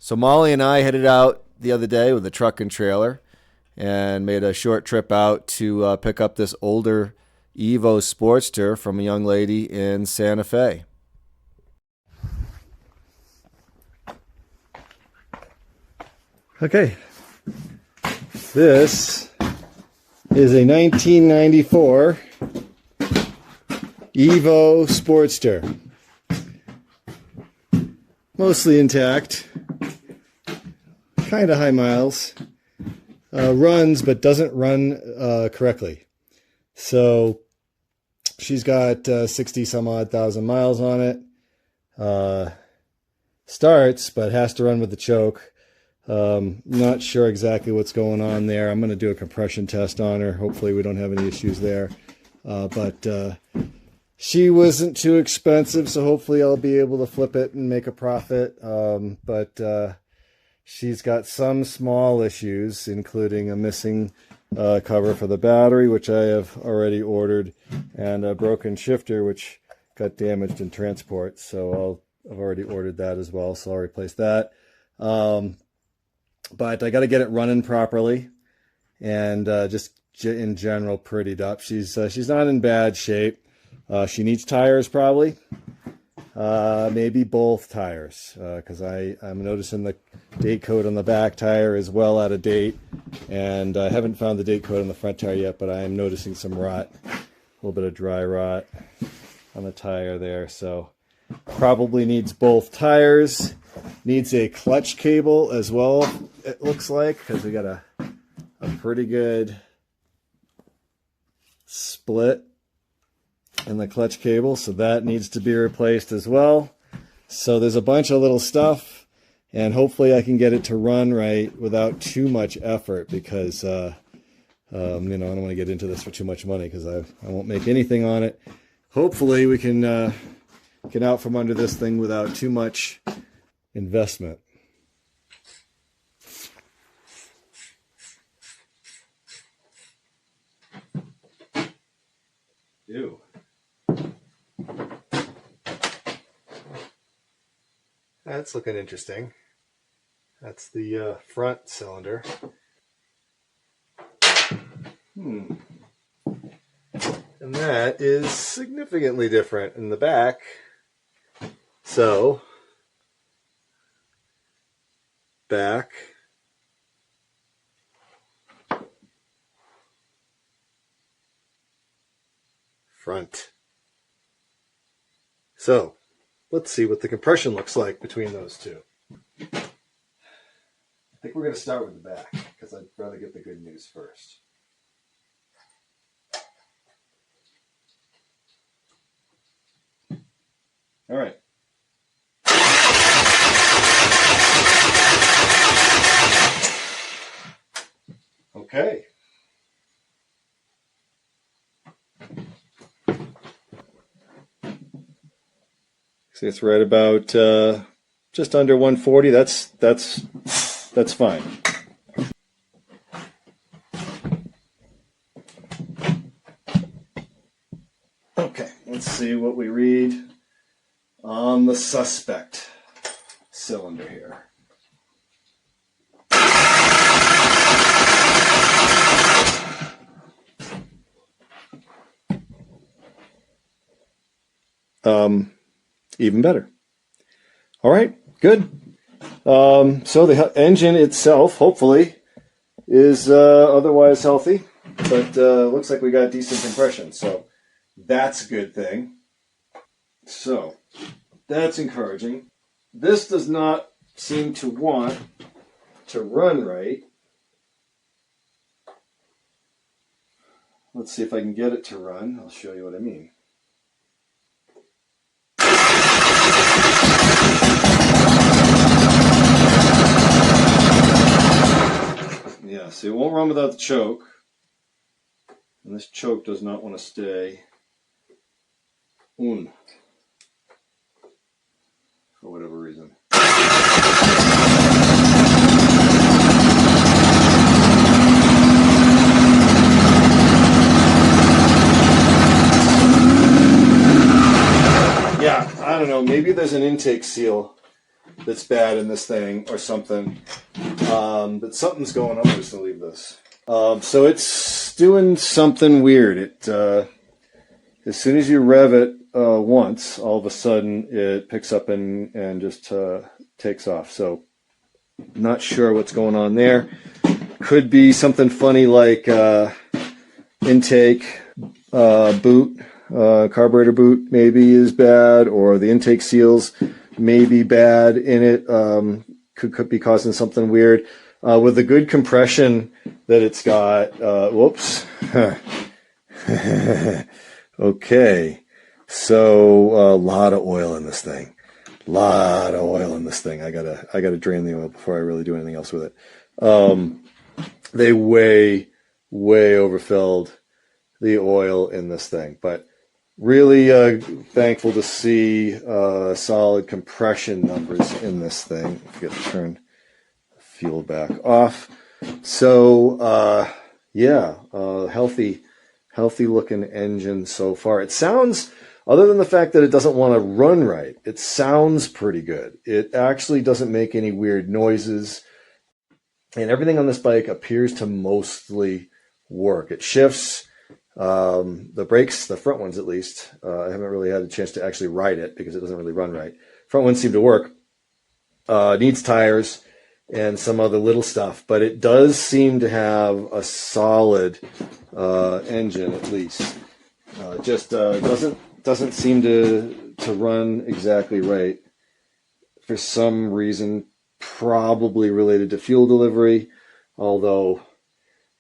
So Molly and I headed out the other day with a truck and trailer and made a short trip out to pick up this older Evo Sportster from a young lady in Santa Fe. Okay, this is a 1994 Evo Sportster. Mostly intact, kind of high miles, runs but doesn't run correctly. So she's got 60 some odd thousand miles on it. Starts but has to run with the choke. Not sure exactly what's going on there. I'm going to do a compression test on her. Hopefully we don't have any issues there. But she wasn't too expensive, so hopefully I'll be able to flip it and make a profit. But she's got some small issues, including a missing cover for the battery, which I have already ordered, and a broken shifter, which got damaged in transport. So I've already ordered that as well, so I'll replace that. But I got to get it running properly, and just in general prettied up. She's not in bad shape. She needs tires probably, maybe both tires, because I'm noticing the date code on the back tire is well out of date, and I haven't found the date code on the front tire yet, but I am noticing some rot, a little bit of dry rot on the tire there. So probably needs both tires. Needs a clutch cable as well, it looks like, because we got a pretty good split in the clutch cable, so that needs to be replaced as well. So there's a bunch of little stuff, and hopefully I can get it to run right without too much effort, because I don't want to get into this for too much money, because I won't make anything on it. Hopefully we can get out from under this thing without too much investment. Ew. That's looking interesting. That's the front cylinder. And that is significantly different in the back. So back, front. So let's see what the compression looks like between those two. I think we're going to start with the back, because I'd rather get the good news first. All right. Okay. See, it's right about just under 140. That's fine. Okay, let's see what we read on the suspect cylinder here. Even better. All right, good. So the engine itself, hopefully, is otherwise healthy, but looks like we got decent compression, so that's a good thing. So that's encouraging. This does not seem to want to run right. Let's see if I can get it to run. I'll show you what I mean. Yeah, so it won't run without the choke. And this choke does not want to stay on for whatever reason. Yeah, I don't know. Maybe there's an intake seal that's bad in this thing or something. But something's going on. I'm just going to leave this. So it's doing something weird. It as soon as you rev it once, all of a sudden it picks up and just takes off. So not sure what's going on there. Could be something funny like intake boot, carburetor boot maybe is bad, or the intake seals may be bad in it. Could be causing something weird. With the good compression that it's got, whoops. Okay, so a lot of oil in this thing. I gotta drain the oil before I really do anything else with it. They way overfilled the oil in this thing, but really thankful to see solid compression numbers in this thing. I forget to turn the fuel back off. So healthy looking engine so far. It sounds, other than the fact that it doesn't want to run right, it sounds pretty good. It actually doesn't make any weird noises, and everything on this bike appears to mostly work. It shifts. The brakes, the front ones at least, I haven't really had a chance to actually ride it because it doesn't really run right. Front ones seem to work. Needs tires and some other little stuff, but it does seem to have a solid engine at least. Just doesn't seem to run exactly right for some reason, probably related to fuel delivery, although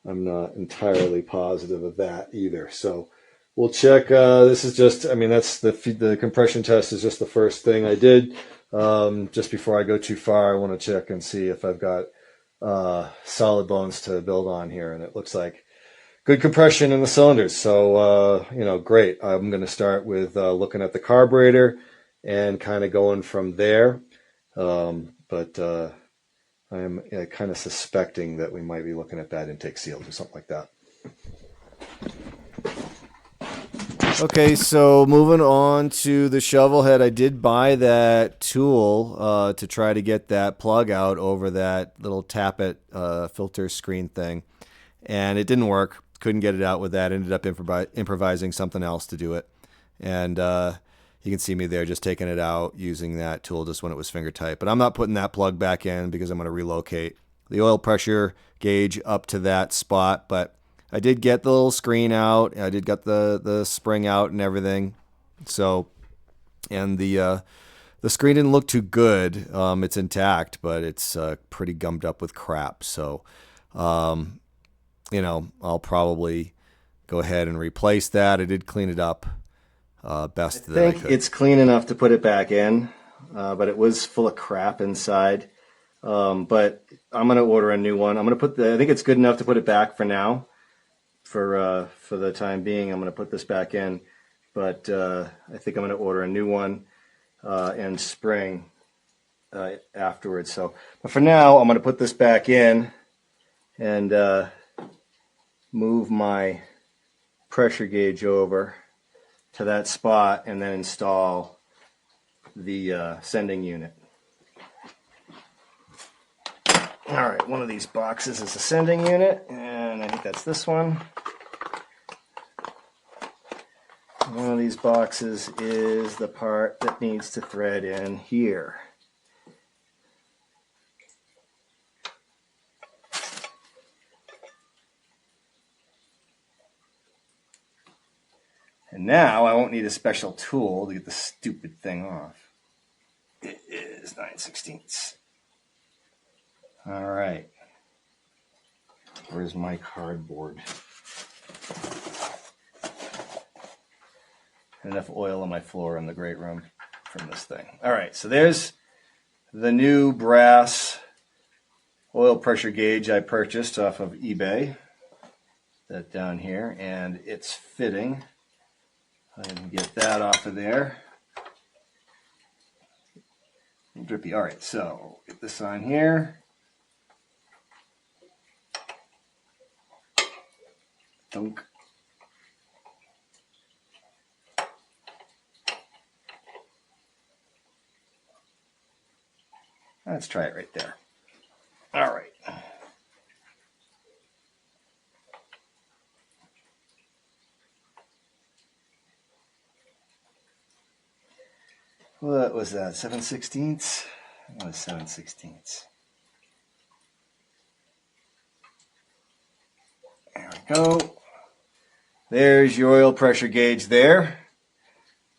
I'm not entirely positive of that either. So we'll check. This is just, I mean, that's the compression test is just the first thing I did. Just before I go too far, I want to check and see if I've got solid bones to build on here. And it looks like good compression in the cylinders. So, great. I'm going to start with looking at the carburetor and kind of going from there. But I'm kind of suspecting that we might be looking at bad intake seals or something like that. Okay, so moving on to the Shovelhead, I did buy that tool to try to get that plug out over that little tappet filter screen thing, and it didn't work. Couldn't get it out with that. Ended up improvising something else to do it, and you can see me there just taking it out using that tool just when it was finger tight. But I'm not putting that plug back in because I'm going to relocate the oil pressure gauge up to that spot, but I did get the little screen out. I did get the spring out and everything. So, and the screen didn't look too good. It's intact, but it's pretty gummed up with crap. So, I'll probably go ahead and replace that. I did clean it up best that I could. I think it's clean enough to put it back in, but it was full of crap inside. But I'm going to order a new one. I'm going to I think it's good enough to put it back for now. For the time being, I'm going to put this back in, but I think I'm going to order a new one in spring afterwards. So, but for now, I'm going to put this back in and move my pressure gauge over to that spot, and then install the sending unit. All right, one of these boxes is the sending unit, and I think that's this one. One of these boxes is the part that needs to thread in here. And now I won't need a special tool to get the stupid thing off. It is 9/16. All right. Where's my cardboard? Enough oil on my floor in the great room from this thing. All right, so there's the new brass oil pressure gauge I purchased off of eBay. That down here, and it's fitting. I can get that off of there. Drippy. All right, so get this on here. Dunk. Let's try it right there. All right. What was that, 7/16? That was 7/16. There we go. There's your oil pressure gauge there.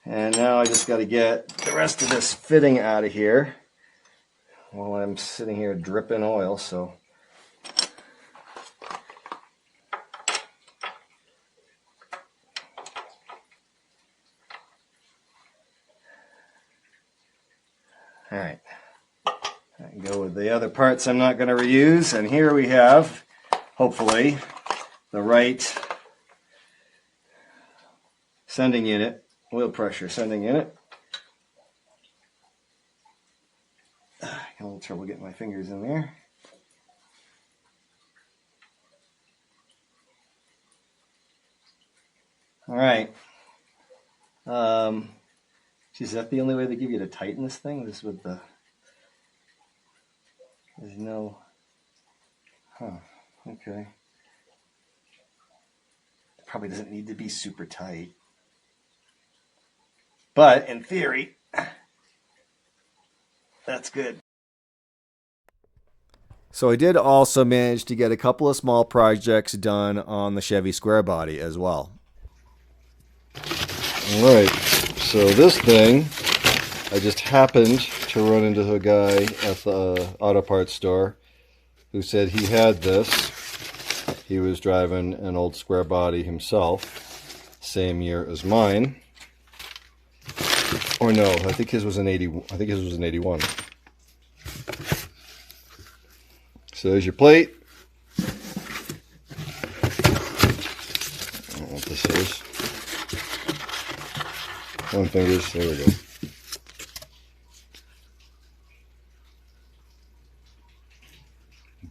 And now I just got to get the rest of this fitting out of here while I'm sitting here dripping oil. So all right, I can go with the other parts I'm not going to reuse. And here we have, hopefully, the right sending unit, oil pressure sending unit. I got a little trouble getting my fingers in there. All right. Geez, is that the only way they give you to tighten this thing? This with the, there's no, okay. It probably doesn't need to be super tight. But in theory, that's good. So I did also manage to get a couple of small projects done on the Chevy square body as well. All right, so this thing, I just happened to run into a guy at the auto parts store who said he had this. He was driving an old square body himself, same year as mine. Or no, I think his was an 80. I think his was an 81. So there's your plate. I don't know what this is. One fingers. There we go.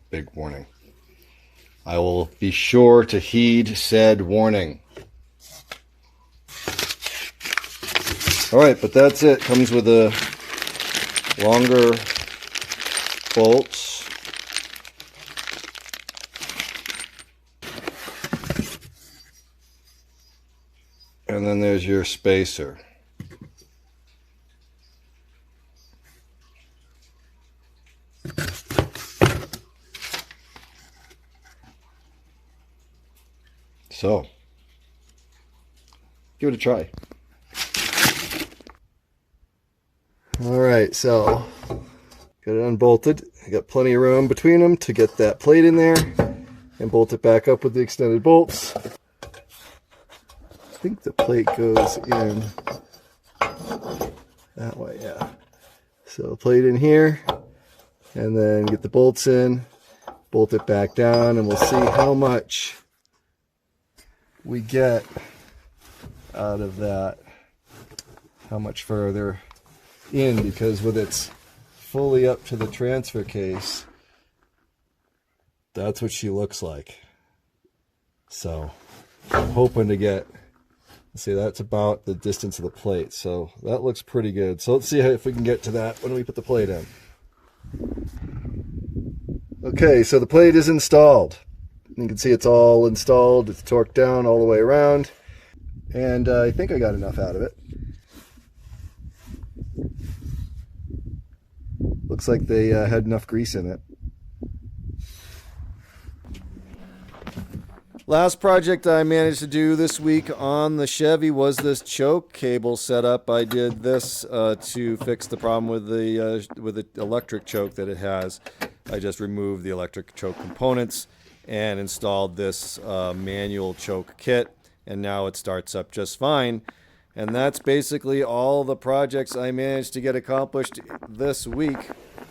Big warning. I will be sure to heed said warning. Alright, but that's it. Comes with a longer bolts. And then there's your spacer. So, give it a try. Alright, so got it unbolted. I got plenty of room between them to get that plate in there and bolt it back up with the extended bolts. I think the plate goes in that way, yeah. So plate in here and then get the bolts in, bolt it back down, and we'll see how much we get out of that, how much further in, because with its fully up to the transfer case, that's what she looks like. So I'm hoping to get, let's see, that's about the distance of the plate, so that looks pretty good. So let's see if we can get to that when we put the plate in. Okay, so the plate is installed. You can see it's all installed, it's torqued down all the way around, and I think I got enough out of it. Looks like they had enough grease in it. Last project I managed to do this week on the Chevy was this choke cable setup. I did this to fix the problem with the electric choke that it has. I just removed the electric choke components and installed this manual choke kit, and now it starts up just fine. And that's basically all the projects I managed to get accomplished this week.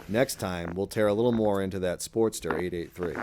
Next time, we'll tear a little more into that Sportster 883.